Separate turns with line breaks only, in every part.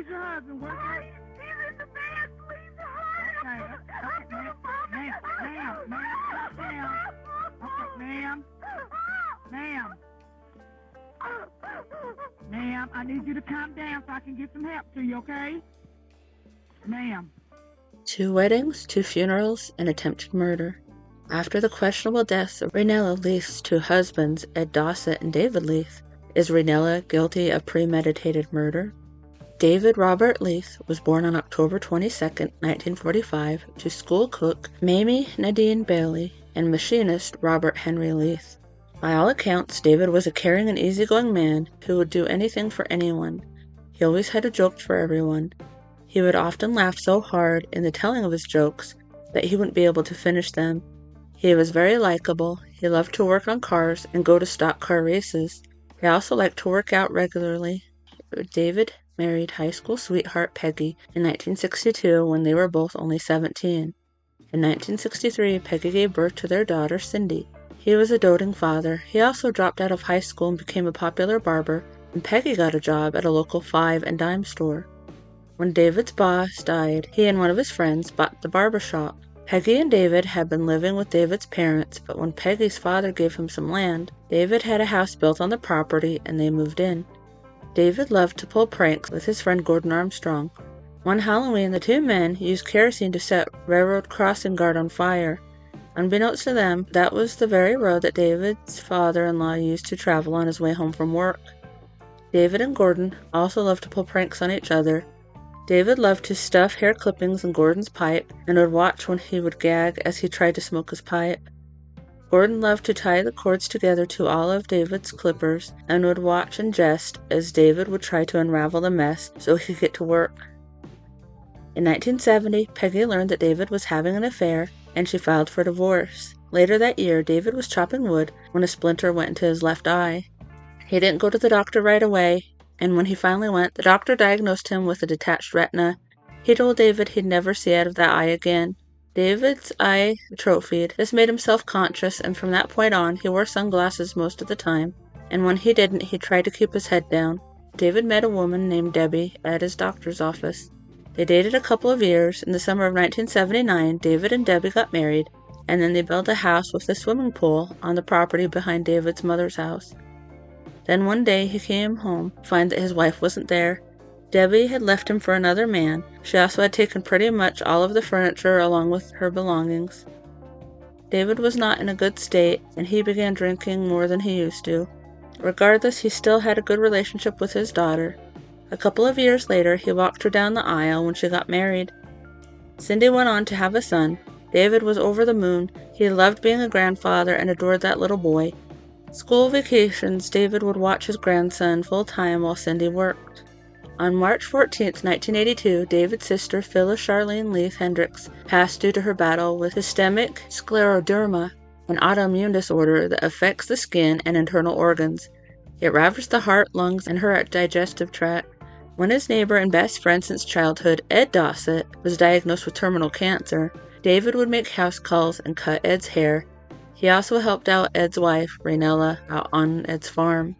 Where's your husband? He's in the bed, please. Ma'am, I need you to calm down so I can get some help to you, okay? Ma'am.
2 weddings, 2 funerals, and attempted murder. After the questionable deaths of Raynella Leath's 2 husbands, Ed Dossett and David Leath, is Raynella guilty of premeditated murder? David Robert Leath was born on October 22, 1945, to school cook Mamie Nadine Bailey and machinist Robert Henry Leath. By all accounts, David was a caring and easygoing man who would do anything for anyone. He always had a joke for everyone. He would often laugh so hard in the telling of his jokes that he wouldn't be able to finish them. He was very likable. He loved to work on cars and go to stock car races. He also liked to work out regularly. David married high school sweetheart Peggy in 1962 when they were both only 17. In 1963, Peggy gave birth to their daughter, Cindy. He was a doting father. He also dropped out of high school and became a popular barber, and Peggy got a job at a local five and dime store. When David's boss died, he and one of his friends bought the barber shop. Peggy and David had been living with David's parents, but when Peggy's father gave him some land, David had a house built on the property and they moved in. David loved to pull pranks with his friend Gordon Armstrong. One Halloween, the 2 men used kerosene to set railroad crossing guard on fire. Unbeknownst to them, that was the very road that David's father-in-law used to travel on his way home from work. David and Gordon also loved to pull pranks on each other. David loved to stuff hair clippings in Gordon's pipe and would watch when he would gag as he tried to smoke his pipe. Gordon loved to tie the cords together to all of David's clippers and would watch and jest as David would try to unravel the mess so he could get to work. In 1970, Peggy learned that David was having an affair and she filed for divorce. Later that year, David was chopping wood when a splinter went into his left eye. He didn't go to the doctor right away, and when he finally went, the doctor diagnosed him with a detached retina. He told David he'd never see out of that eye again. David's eye atrophied. This made him self-conscious, and from that point on, he wore sunglasses most of the time, and when he didn't, he tried to keep his head down. David met a woman named Debbie at his doctor's office. They dated a couple of years. In the summer of 1979, David and Debbie got married, and then they built a house with a swimming pool on the property behind David's mother's house. Then one day he came home to find that his wife wasn't there. Debbie had left him for another man. She also had taken pretty much all of the furniture along with her belongings. David was not in a good state, and he began drinking more than he used to. Regardless, he still had a good relationship with his daughter. A couple of years later, he walked her down the aisle when she got married. Cindy went on to have a son. David was over the moon. He loved being a grandfather and adored that little boy. School vacations, David would watch his grandson full-time while Cindy worked. On March 14, 1982, David's sister Phyllis Charlene Leath Hendricks passed due to her battle with systemic scleroderma, an autoimmune disorder that affects the skin and internal organs. It ravaged the heart, lungs, and her digestive tract. When his neighbor and best friend since childhood, Ed Dossett, was diagnosed with terminal cancer, David would make house calls and cut Ed's hair. He also helped out Ed's wife, Raynella, out on Ed's farm.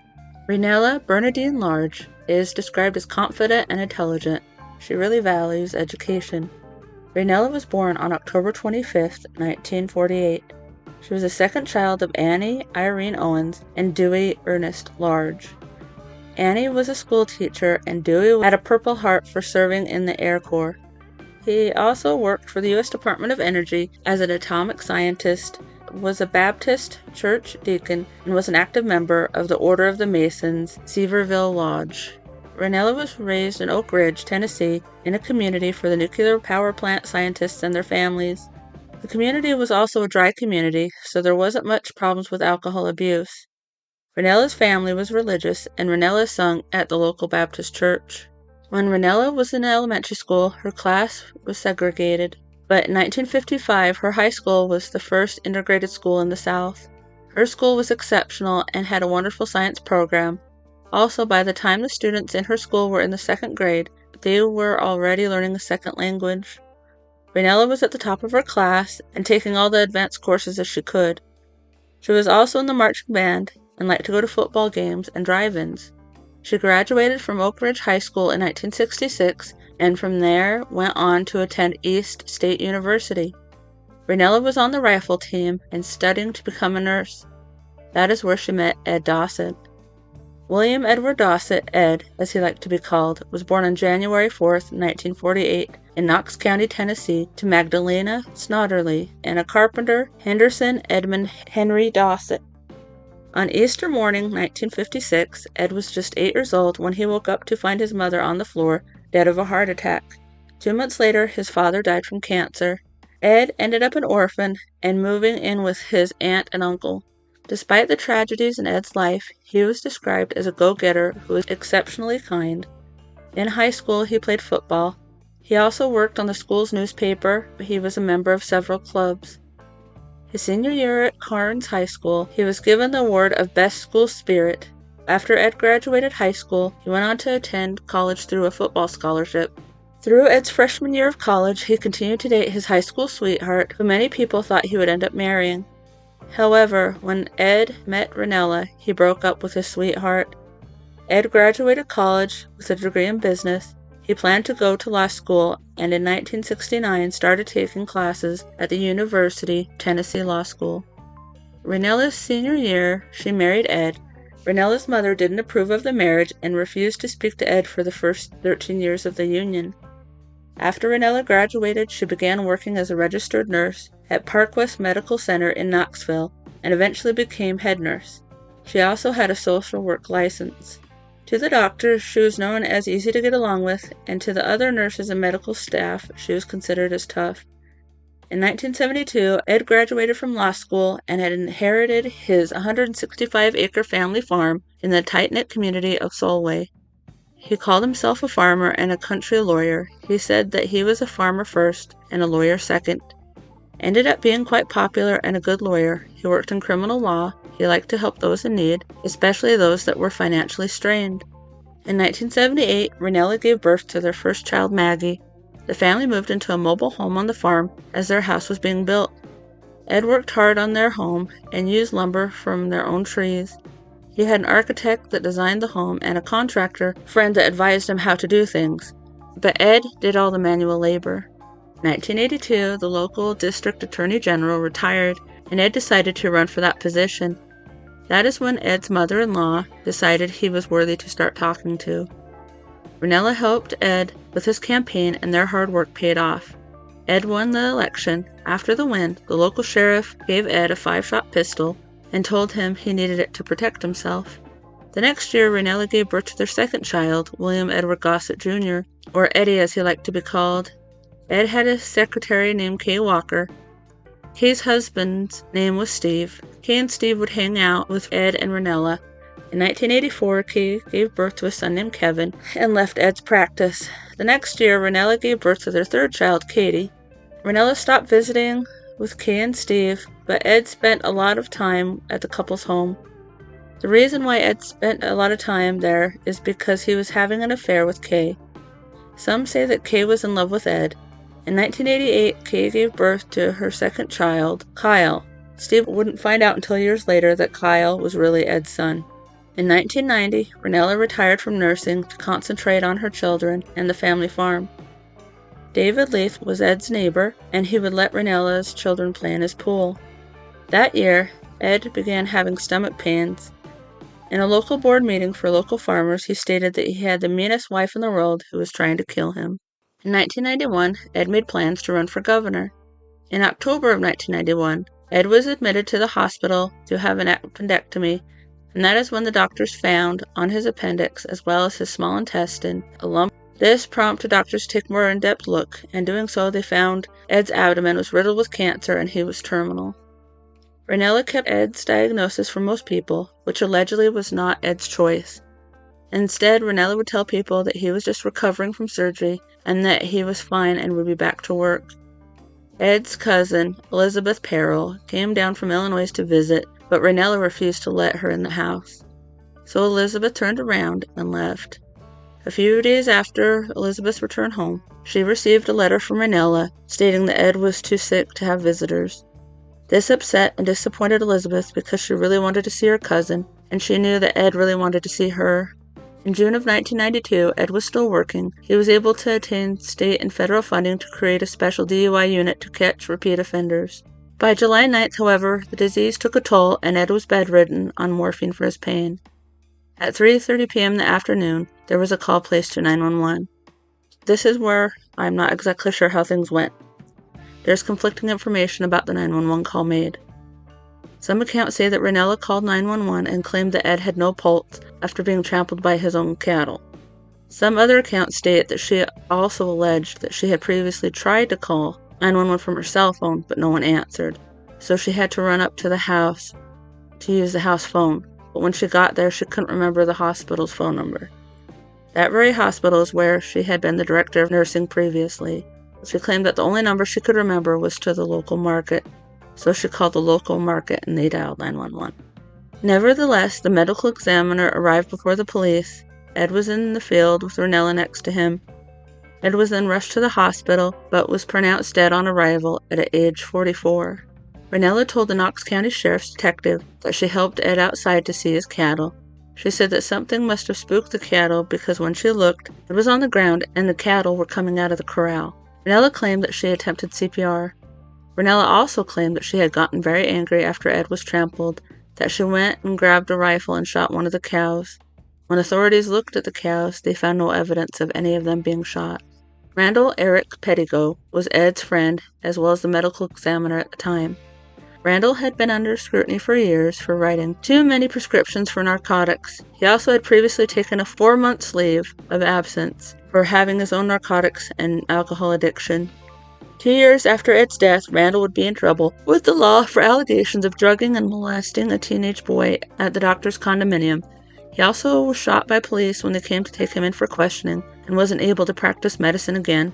Raynella Bernadine Large is described as confident and intelligent. She really values education. Raynella was born on October 25, 1948. She was the second child of Annie Irene Owens and Dewey Ernest Large. Annie was a school teacher, and Dewey had a Purple Heart for serving in the Air Corps. He also worked for the U.S. Department of Energy as an atomic scientist, was a Baptist church deacon, and was an active member of the Order of the Masons, Seaverville Lodge. Raynella was raised in Oak Ridge, Tennessee, in a community for the nuclear power plant scientists and their families. The community was also a dry community, so there wasn't much problems with alcohol abuse. Raynella's family was religious, and Raynella sung at the local Baptist church. When Raynella was in elementary school, her class was segregated, but in 1955, her high school was the first integrated school in the South. Her school was exceptional and had a wonderful science program. Also, by the time the students in her school were in the 2nd grade, they were already learning a second language. Raynella was at the top of her class and taking all the advanced courses as she could. She was also in the marching band and liked to go to football games and drive-ins. She graduated from Oak Ridge High School in 1966, and from there went on to attend East State University. Raynella was on the rifle team and studying to become a nurse. That is where she met Ed Dossett. William Edward Dossett, Ed, as he liked to be called, was born on January 4, 1948, in Knox County, Tennessee, to Magdalena Snodderly and a carpenter, Henderson Edmund Henry Dossett. On Easter morning, 1956, Ed was just 8 years old when he woke up to find his mother on the floor, dead of a heart attack. 2 months later, his father died from cancer. Ed ended up an orphan and moving in with his aunt and uncle. Despite the tragedies in Ed's life, he was described as a go-getter who was exceptionally kind. In high school, he played football. He also worked on the school's newspaper. He was a member of several clubs. His senior year at Carnes High School, he was given the award of Best School Spirit. After Ed graduated high school, he went on to attend college through a football scholarship. Through Ed's freshman year of college, he continued to date his high school sweetheart, who many people thought he would end up marrying. However, when Ed met Raynella, he broke up with his sweetheart. Ed graduated college with a degree in business. He planned to go to law school and in 1969 started taking classes at the University of Tennessee Law School. Raynella's senior year, she married Ed. Raynella's mother didn't approve of the marriage and refused to speak to Ed for the first 13 years of the union. After Raynella graduated, she began working as a registered nurse at Park West Medical Center in Knoxville and eventually became head nurse. She also had a social work license. To the doctors, she was known as easy to get along with, and to the other nurses and medical staff, she was considered as tough. In 1972, Ed graduated from law school and had inherited his 165-acre family farm in the tight-knit community of Solway. He called himself a farmer and a country lawyer. He said that he was a farmer first and a lawyer second. Ended up being quite popular and a good lawyer. He worked in criminal law. He liked to help those in need, especially those that were financially strained. In 1978, Raynella gave birth to their first child, Maggie. The family moved into a mobile home on the farm as their house was being built. Ed worked hard on their home and used lumber from their own trees. He had an architect that designed the home and a contractor friend that advised him how to do things. But Ed did all the manual labor. In 1982, the local district attorney general retired, and Ed decided to run for that position. That is when Ed's mother-in-law decided he was worthy to start talking to. Raynella helped Ed with his campaign, and their hard work paid off. Ed won the election. After the win, the local sheriff gave Ed a 5-shot pistol and told him he needed it to protect himself. The next year, Raynella gave birth to their second child, William Edward Gossett Jr., or Eddie as he liked to be called. Ed had a secretary named Kay Walker. Kay's husband's name was Steve. Kay and Steve would hang out with Ed and Raynella. In 1984, Kay gave birth to a son named Kevin and left Ed's practice. The next year, Raynella gave birth to their third child, Katie. Raynella stopped visiting with Kay and Steve, but Ed spent a lot of time at the couple's home. The reason why Ed spent a lot of time there is because he was having an affair with Kay. Some say that Kay was in love with Ed. In 1988, Kay gave birth to her second child, Kyle. Steve wouldn't find out until years later that Kyle was really Ed's son. In 1990, Raynella retired from nursing to concentrate on her children and the family farm. David Leath was Ed's neighbor, and he would let Raynella's children play in his pool. That year, Ed began having stomach pains. In a local board meeting for local farmers, he stated that he had the meanest wife in the world who was trying to kill him. In 1991, Ed made plans to run for governor. In October of 1991, Ed was admitted to the hospital to have an appendectomy, and that is when the doctors found on his appendix, as well as his small intestine, a lump. This prompted doctors to take a more in-depth look, and doing so they found Ed's abdomen was riddled with cancer and he was terminal. Raynella kept Ed's diagnosis from most people, which allegedly was not Ed's choice. Instead, Raynella would tell people that he was just recovering from surgery and that he was fine and would be back to work. Ed's cousin, Elizabeth Perrell, came down from Illinois to visit, but Raynella refused to let her in the house. So Elizabeth turned around and left. A few days after Elizabeth's return home, she received a letter from Raynella stating that Ed was too sick to have visitors. This upset and disappointed Elizabeth because she really wanted to see her cousin, and she knew that Ed really wanted to see her. In June of 1992, Ed was still working. He was able to obtain state and federal funding to create a special DUI unit to catch repeat offenders. By July 9th, however, the disease took a toll and Ed was bedridden on morphine for his pain. At 3:30 p.m. in the afternoon, there was a call placed to 911. This is where I'm not exactly sure how things went. There's conflicting information about the 911 call made. Some accounts say that Raynella called 911 and claimed that Ed had no pulse after being trampled by his own cattle. Some other accounts state that she also alleged that she had previously tried to call 911 from her cell phone, but no one answered, so she had to run up to the house to use the house phone, but when she got there she couldn't remember the hospital's phone number. That very hospital is where she had been the director of nursing previously. She claimed that the only number she could remember was to the local market, so she called the local market and they dialed 911. Nevertheless, the medical examiner arrived before the police. Ed was in the field with Raynella next to him. Ed was then rushed to the hospital, but was pronounced dead on arrival at age 44. Raynella told the Knox County Sheriff's detective that she helped Ed outside to see his cattle. She said that something must have spooked the cattle because when she looked, it was on the ground and the cattle were coming out of the corral. Raynella claimed that she attempted CPR. Raynella also claimed that she had gotten very angry after Ed was trampled, that she went and grabbed a rifle and shot one of the cows. When authorities looked at the cows, they found no evidence of any of them being shot. Randall Eric Pettigo was Ed's friend as well as the medical examiner at the time. Randall had been under scrutiny for years for writing too many prescriptions for narcotics. He also had previously taken a 4-month leave of absence for having his own narcotics and alcohol addiction. 2 years after Ed's death, Randall would be in trouble with the law for allegations of drugging and molesting a teenage boy at the doctor's condominium. He also was shot by police when they came to take him in for questioning and wasn't able to practice medicine again.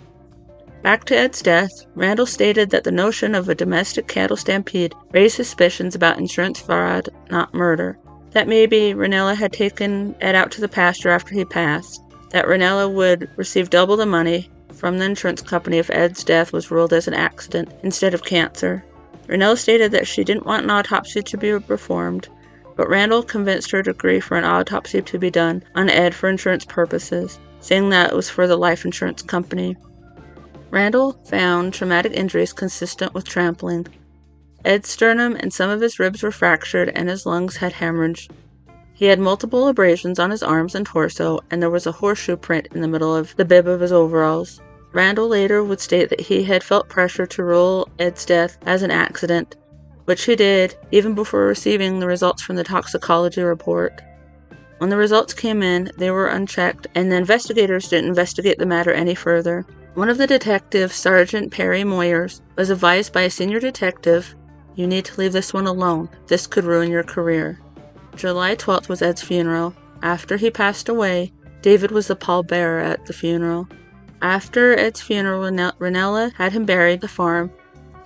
Back to Ed's death, Randall stated that the notion of a domestic cattle stampede raised suspicions about insurance fraud, not murder. That maybe Raynella had taken Ed out to the pasture after he passed. That Raynella would receive double the money from the insurance company if Ed's death was ruled as an accident instead of cancer. Raynella stated that she didn't want an autopsy to be performed, but Randall convinced her to agree for an autopsy to be done on Ed for insurance purposes, saying that it was for the life insurance company. Randall found traumatic injuries consistent with trampling. Ed's sternum and some of his ribs were fractured and his lungs had hemorrhaged. He had multiple abrasions on his arms and torso, and there was a horseshoe print in the middle of the bib of his overalls. Randall later would state that he had felt pressure to rule Ed's death as an accident, which he did even before receiving the results from the toxicology report. When the results came in, they were unchecked, and the investigators didn't investigate the matter any further. One of the detectives, Sergeant Perry Moyers, was advised by a senior detective, "You need to leave this one alone. This could ruin your career." July 12th was Ed's funeral. After he passed away, David was the pallbearer at the funeral. After Ed's funeral, Raynella had him buried at the farm.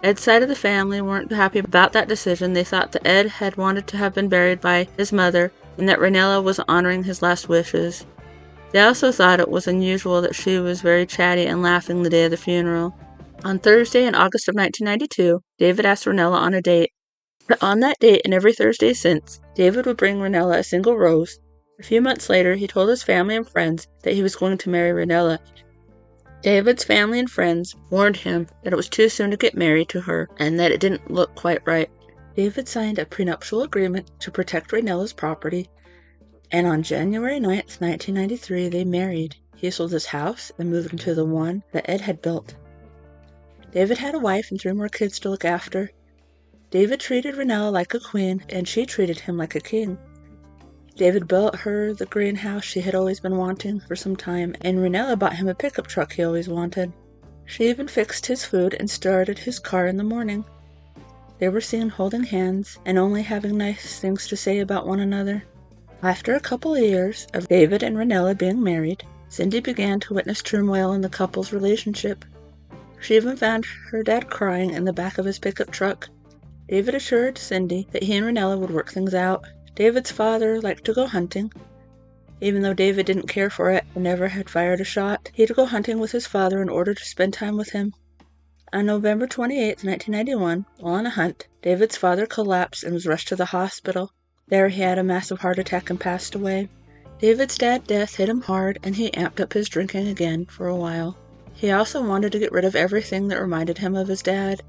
Ed's side of the family weren't happy about that decision. They thought that Ed had wanted to have been buried by his mother and that Raynella was honoring his last wishes. They also thought it was unusual that she was very chatty and laughing the day of the funeral. On Thursday in August of 1992, David asked Raynella on a date. On that date and every Thursday since, David would bring Raynella a single rose. A few months later, he told his family and friends that he was going to marry Raynella. David's family and friends warned him that it was too soon to get married to her and that it didn't look quite right. David signed a prenuptial agreement to protect Raynella's property, and on January 9th, 1993, they married. He sold his house and moved into the one that Ed had built. David had a wife and 3 more kids to look after. David treated Raynella like a queen, and she treated him like a king. David built her the greenhouse she had always been wanting for some time, and Raynella bought him a pickup truck he always wanted. She even fixed his food and started his car in the morning. They were seen holding hands and only having nice things to say about one another. After a couple of years of David and Raynella being married, Cindy began to witness turmoil in the couple's relationship. She even found her dad crying in the back of his pickup truck. David assured Cindy that he and Raynella would work things out. David's father liked to go hunting. Even though David didn't care for it or never had fired a shot, he'd go hunting with his father in order to spend time with him. On November 28, 1991, while on a hunt, David's father collapsed and was rushed to the hospital. There he had a massive heart attack and passed away. David's dad's death hit him hard, and he amped up his drinking again for a while. He also wanted to get rid of everything that reminded him of his dad.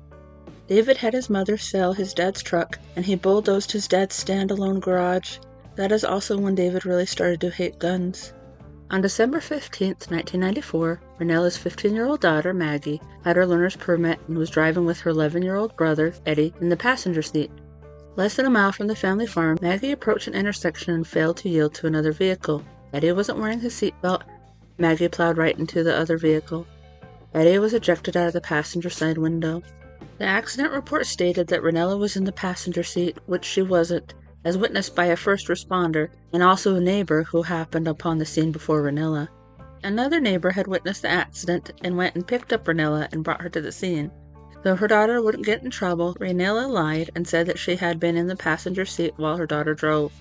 David had his mother sell his dad's truck, and he bulldozed his dad's standalone garage. That is also when David really started to hate guns. On December 15, 1994, Raynella's 15-year-old daughter, Maggie, had her learner's permit and was driving with her 11-year-old brother, Eddie, in the passenger seat. Less than a mile from the family farm, Maggie approached an intersection and failed to yield to another vehicle. Eddie wasn't wearing his seatbelt. Maggie plowed right into the other vehicle. Eddie was ejected out of the passenger side window. The accident report stated that Raynella was in the passenger seat, which she wasn't, as witnessed by a first responder and also a neighbor who happened upon the scene before Raynella. Another neighbor had witnessed the accident and went and picked up Raynella and brought her to the scene. Though her daughter wouldn't get in trouble, Raynella lied and said that she had been in the passenger seat while her daughter drove.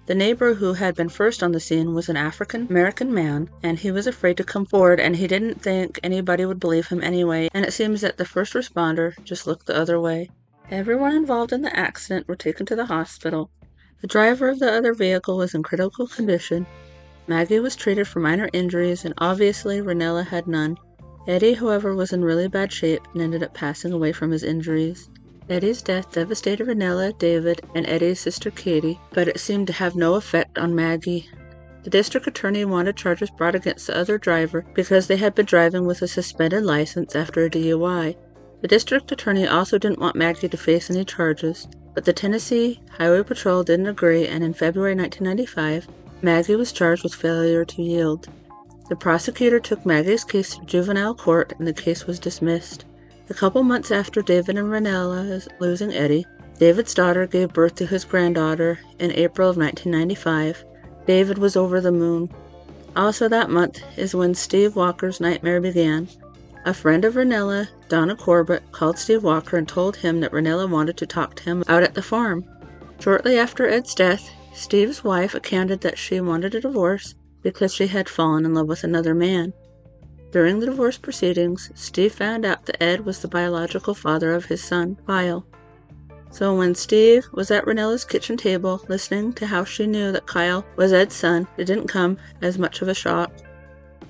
The neighbor who had been first on the scene was an African-American man, and he was afraid to come forward, and he didn't think anybody would believe him anyway, and it seems that the first responder just looked the other way. Everyone involved in the accident were taken to the hospital. The driver of the other vehicle was in critical condition. Maggie was treated for minor injuries, and obviously Raynella had none. Eddie, however, was in really bad shape and ended up passing away from his injuries. Eddie's death devastated Raynella, David, and Eddie's sister Katie, but it seemed to have no effect on Maggie. The district attorney wanted charges brought against the other driver because they had been driving with a suspended license after a DUI. The district attorney also didn't want Maggie to face any charges, but the Tennessee Highway Patrol didn't agree, and in February 1995, Maggie was charged with failure to yield. The prosecutor took Maggie's case to juvenile court, and the case was dismissed. A couple months after David and Raynella losing Eddie, David's daughter gave birth to his granddaughter in April of 1995. David was over the moon. Also that month is when Steve Walker's nightmare began. A friend of Raynella, Donna Corbett, called Steve Walker and told him that Raynella wanted to talk to him out at the farm. Shortly after Ed's death, Steve's wife accounted that she wanted a divorce because she had fallen in love with another man. During the divorce proceedings, Steve found out that Ed was the biological father of his son, Kyle. So when Steve was at Raynella's kitchen table listening to how she knew that Kyle was Ed's son, it didn't come as much of a shock.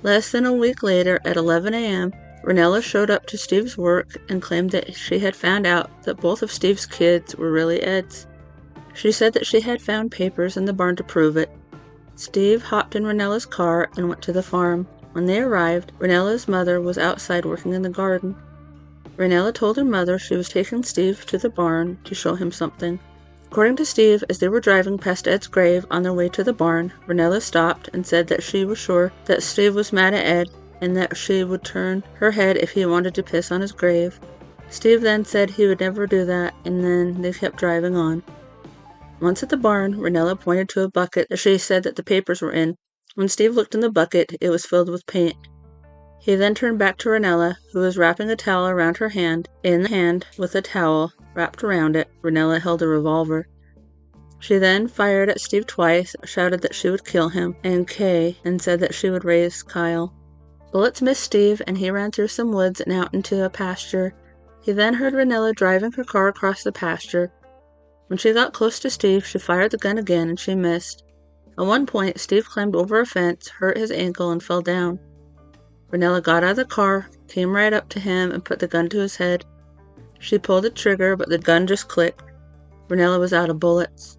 Less than a week later, at 11 a.m., Raynella showed up to Steve's work and claimed that she had found out that both of Steve's kids were really Ed's. She said that she had found papers in the barn to prove it. Steve hopped in Raynella's car and went to the farm. When they arrived, Raynella's mother was outside working in the garden. Raynella told her mother she was taking Steve to the barn to show him something. According to Steve, as they were driving past Ed's grave on their way to the barn, Raynella stopped and said that she was sure that Steve was mad at Ed and that she would turn her head if he wanted to piss on his grave. Steve then said he would never do that, and then they kept driving on. Once at the barn, Raynella pointed to a bucket that she said that the papers were in. When Steve looked in the bucket, it was filled with paint. He then turned back to Raynella, who was wrapping a towel around her hand. In the hand, with a towel wrapped around it, Raynella held a revolver. She then fired at Steve twice, shouted that she would kill him and Kay, and said that she would raise Kyle. Bullets missed Steve, and he ran through some woods and out into a pasture. He then heard Raynella driving her car across the pasture. When she got close to Steve, she fired the gun again, and she missed. At one point, Steve climbed over a fence, hurt his ankle, and fell down. Raynella got out of the car, came right up to him, and put the gun to his head. She pulled the trigger, but the gun just clicked. Raynella was out of bullets.